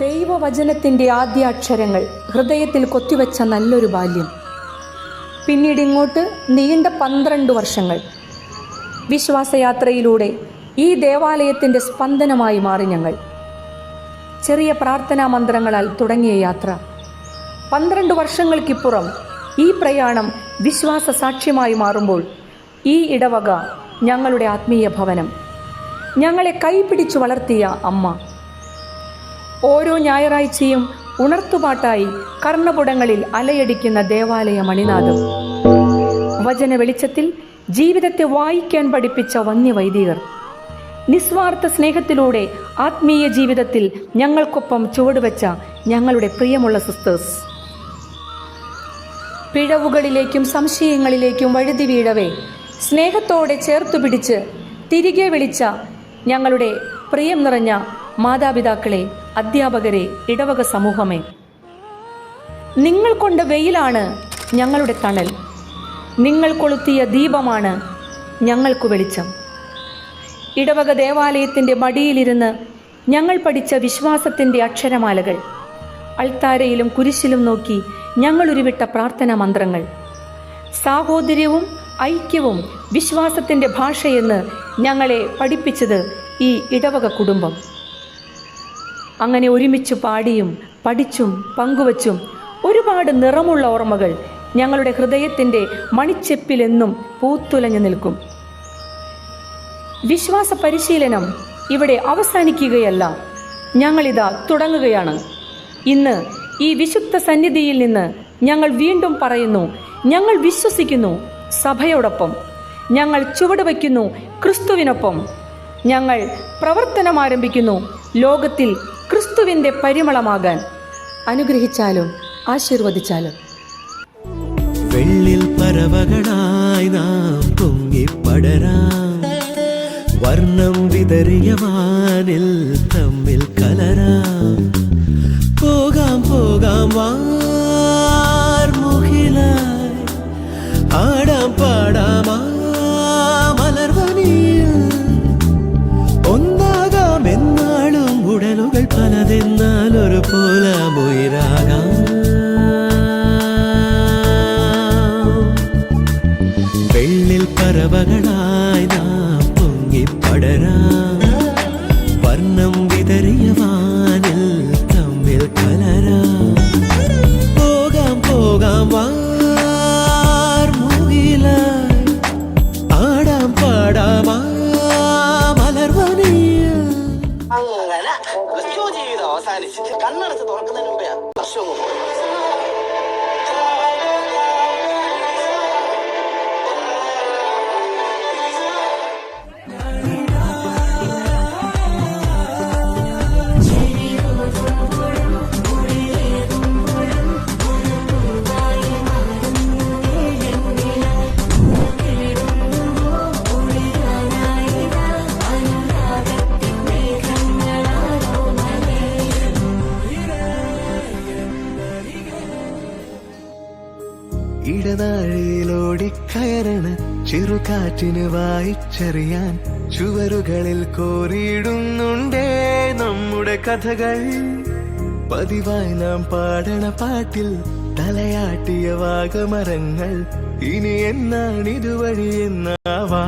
ദൈവവചനത്തിൻ്റെ ആദ്യ അക്ഷരങ്ങൾ ഹൃദയത്തിൽ കൊത്തിവെച്ച നല്ലൊരു ബാല്യം. പിന്നീട് ഇങ്ങോട്ട് നീണ്ട 12 വർഷങ്ങൾ വിശ്വാസയാത്രയിലൂടെ ഈ ദേവാലയത്തിൻ്റെ സ്പന്ദനമായി മാറി ഞങ്ങൾ. ചെറിയ പ്രാർത്ഥനാ മന്ത്രങ്ങളാൽ തുടങ്ങിയ യാത്ര 12 വർഷങ്ങൾക്കിപ്പുറം ഈ പ്രയാണം വിശ്വാസ സാക്ഷ്യമായി മാറുമ്പോൾ ഈ ഇടവക ഞങ്ങളുടെ ആത്മീയ ഭവനം, ഞങ്ങളെ കൈപിടിച്ചു വളർത്തിയ അമ്മ. ഓരോ ഞായറാഴ്ചയും ഉണർത്തുപാട്ടായി കർണപുടങ്ങളിൽ അലയടിക്കുന്ന ദേവാലയ മണിനാദം, വചന വെളിച്ചത്തിൽ ജീവിതത്തെ വായിക്കാൻ പഠിപ്പിച്ച വന്യവൈദികർ, നിസ്വാർത്ഥ സ്നേഹത്തിലൂടെ ആത്മീയ ജീവിതത്തിൽ ഞങ്ങൾക്കൊപ്പം ചുവടുവെച്ച ഞങ്ങളുടെ പ്രിയമുള്ള സിസ്റ്റേഴ്സ്. പിഴവുകളിലേക്കും സംശയങ്ങളിലേക്കും വഴുതി വീഴവേ സ്നേഹത്തോടെ ചേർത്തു പിടിച്ച് തിരികെ വിളിച്ച ഞങ്ങളുടെ പ്രിയം നിറഞ്ഞ മാതാപിതാക്കളെ, അധ്യാപകരെ, ഇടവക സമൂഹമേ, നിങ്ങൾ കൊണ്ട വെയിലാണ് ഞങ്ങളുടെ തണൽ, നിങ്ങൾ കൊളുത്തിയ ദീപമാണ് ഞങ്ങൾക്ക് വെളിച്ചം. ഇടവക ദേവാലയത്തിൻ്റെ മടിയിലിരുന്ന് ഞങ്ങൾ പഠിച്ച വിശ്വാസത്തിൻ്റെ അക്ഷരമാലകൾ, അൾത്താരയിലും കുരിശിലും നോക്കി ഞങ്ങൾ ഉരുവിട്ട പ്രാർത്ഥനാ മന്ത്രങ്ങൾ, സാഹോദര്യവും ഐക്യവും വിശ്വാസത്തിൻ്റെ ഭാഷയെന്ന് ഞങ്ങളെ പഠിപ്പിച്ചത് ഈ ഇടവക കുടുംബം. അങ്ങനെ ഒരുമിച്ച് പാടിയും പഠിച്ചും പങ്കുവച്ചും ഒരുപാട് നിറമുള്ള ഓർമ്മകൾ ഞങ്ങളുടെ ഹൃദയത്തിൻ്റെ മണിച്ചെപ്പിലെന്നും പൂത്തുലഞ്ഞു നിൽക്കും. വിശ്വാസ പരിശീലനം ഇവിടെ അവസാനിക്കുകയല്ല, ഞങ്ങളിതാ തുടങ്ങുകയാണ്. ഇന്ന് ഈ വിശുദ്ധ സന്നിധിയിൽ നിന്ന് ഞങ്ങൾ വീണ്ടും പറയുന്നു, ഞങ്ങൾ വിശ്വസിക്കുന്നു സഭയോടൊപ്പം, ഞങ്ങൾ ചുവടുവയ്ക്കുന്നു ക്രിസ്തുവിനൊപ്പം, ഞങ്ങൾ പ്രവർത്തനം ആരംഭിക്കുന്നു ലോകത്തിൽ ക്രിസ്തുവിൻ്റെ പരിമളമാകാൻ. അനുഗ്രഹിച്ചാലും ആശീർവദിച്ചാലും. വെള്ളിൽ പറവകളായി നാം പൊങ്ങിപ്പടരാം, വർണ്ണം വിതറിയ വാനിൽ തമ്മിൽ കലരാം. പോകാം പോകാം വാർമുകിലായി, ആടാം പാടാം മലർവനിയിൽ, ഒന്നാകാം എന്നാളും ഉടലുകൾ പലതെന്നാൽ ഒരു പോലാമുയിരാകാം. വെള്ളിൽ പറവകളായി നാം പൊങ്ങിപ്പടരാം, വർണ്ണം വിതറിയ വാനിൽ തമ്മിൽ കലരാം. പോകാം പോകാം വാർമുകിലായി, ആടാം പാടാം മലർവനിയിൽ. അങ്ങനെ ക്രിസ്തു ജീവിതം അവസാനിച്ച് കണ്ണടച്ച് തുറക്കുന്നതിന് മുമ്പേ വർഷം പോയി. ഇടനാഴിയിലോടിക്കയറണ ചെറുകാറ്റിന് വായിച്ചറിയാൻ ചുവരുകളിൽ കോറിയിടുന്നുണ്ടേ നമ്മുടെ കഥകൾ. പതിവായി നാം പാടണ പാട്ടിൽ തലയാട്ടിയ വാഗമരങ്ങൾ, ഇനി എന്നാണിതുവഴി എന്നാവാ